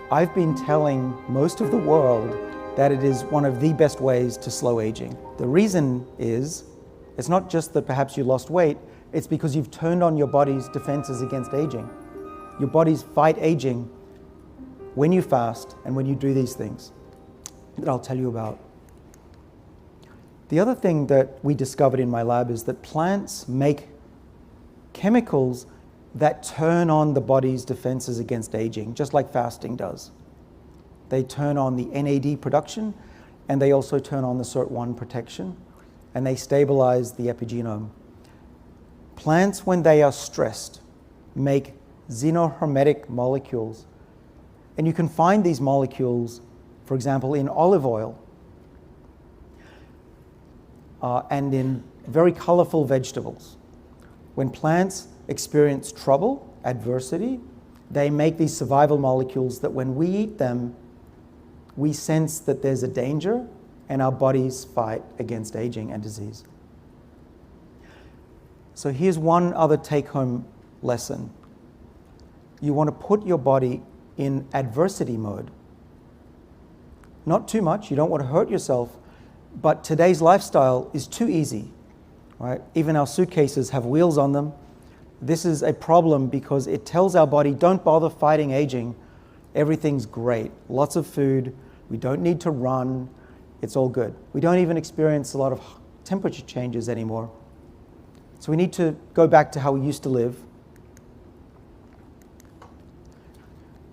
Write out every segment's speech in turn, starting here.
I've been telling most of the world that it is one of the best ways to slow aging. The reason is, it's not just that perhaps you lost weight, it's because you've turned on your body's defenses against aging. Your bodies fight aging when you fast and when you do these things that I'll tell you about. The other thing that we discovered in my lab is that plants make chemicals that turn on the body's defenses against aging, just like fasting does. They turn on the NAD production, and they also turn on the SIRT1 protection, and they stabilize the epigenome. Plants, when they are stressed, make xenohermetic molecules. And you can find these molecules, for example, in olive oil and in very colorful vegetables. When plants experience trouble, adversity, they make these survival molecules that when we eat them, we sense that there's a danger and our bodies fight against aging and disease. So here's one other take-home lesson. You want to put your body in adversity mode. Not too much, you don't want to hurt yourself, but today's lifestyle is too easy, right? Even our suitcases have wheels on them. This is a problem because it tells our body, don't bother fighting aging. Everything's great. Lots of food. We don't need to run. It's all good. We don't even experience a lot of temperature changes anymore. So we need to go back to how we used to live.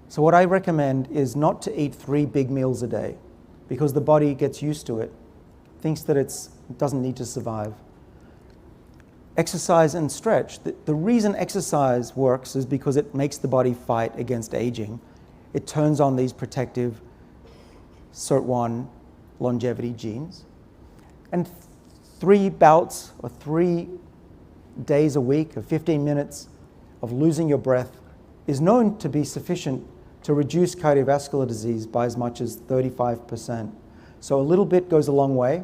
So what I recommend is not to eat 3 big meals a day because the body gets used to it, thinks that it doesn't need to survive. Exercise and stretch. The reason exercise works is because it makes the body fight against aging. It turns on these protective SIRT1 longevity genes. And 3 bouts or 3 days a week of 15 minutes of losing your breath is known to be sufficient to reduce cardiovascular disease by as much as 35%. So a little bit goes a long way.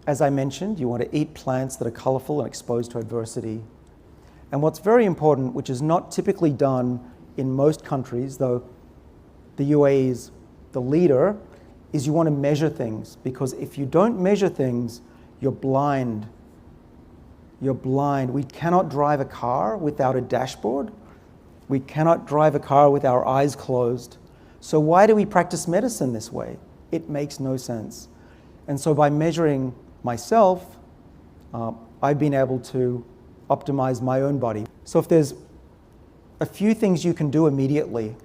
As I mentioned, you want to eat plants that are colorful and exposed to adversity. And what's very important, which is not typically done in most countries, though the UAE is the leader, is you want to measure things. Because if you don't measure things, you're blind. You're blind. We cannot drive a car without a dashboard. We cannot drive a car with our eyes closed. So why do we practice medicine this way? It makes no sense. And so by measuring myself, I've been able to optimize my own body. So if there's a few things you can do immediately,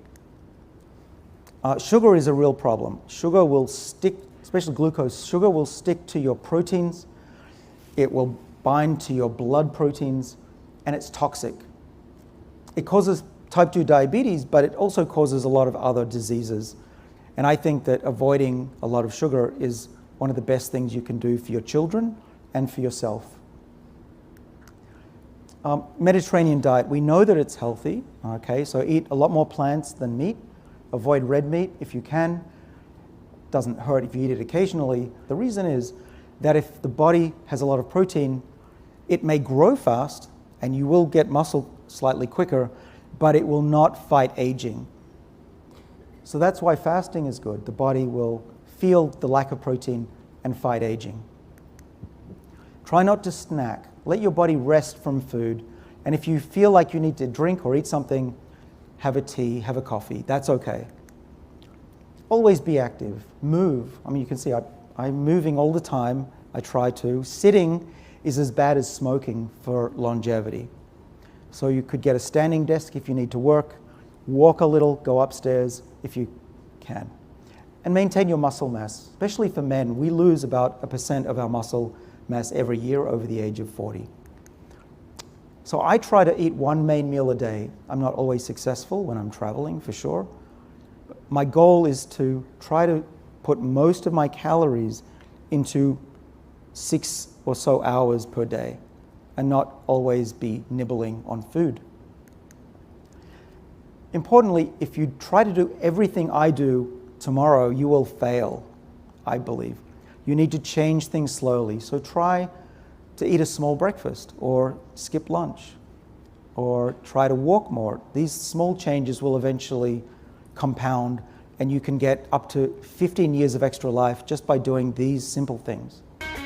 sugar is a real problem. Sugar will stick, especially glucose, sugar will stick to your proteins, it will bind to your blood proteins, and it's toxic. It causes type 2 diabetes, but it also causes a lot of other diseases. And I think that avoiding a lot of sugar is one of the best things you can do for your children and for yourself. Mediterranean diet, we know that it's healthy, okay? So eat a lot more plants than meat. Avoid red meat if you can. Doesn't hurt if you eat it occasionally. The reason is that if the body has a lot of protein, it may grow fast and you will get muscle slightly quicker, but it will not fight aging. So that's why fasting is good. The body will feel the lack of protein and fight aging. Try not to snack. Let your body rest from food. And if you feel like you need to drink or eat something, have a tea, have a coffee. That's okay. Always be active. Move. I mean, you can see I'm moving all the time. I try to. Sitting is as bad as smoking for longevity. So you could get a standing desk if you need to work, walk a little, go upstairs if you can. And maintain your muscle mass, especially for men. We lose about 1% of our muscle mass every year over the age of 40. So I try to eat 1 main meal a day. I'm not always successful when I'm traveling, for sure. My goal is to try to put most of my calories into 6 or so hours per day and not always be nibbling on food. Importantly, if you try to do everything I do tomorrow, you will fail, I believe. You need to change things slowly. So try to eat a small breakfast or skip lunch. or try to walk more. These small changes will eventually compound, and you can get up to 15 years of extra life just by doing these simple things.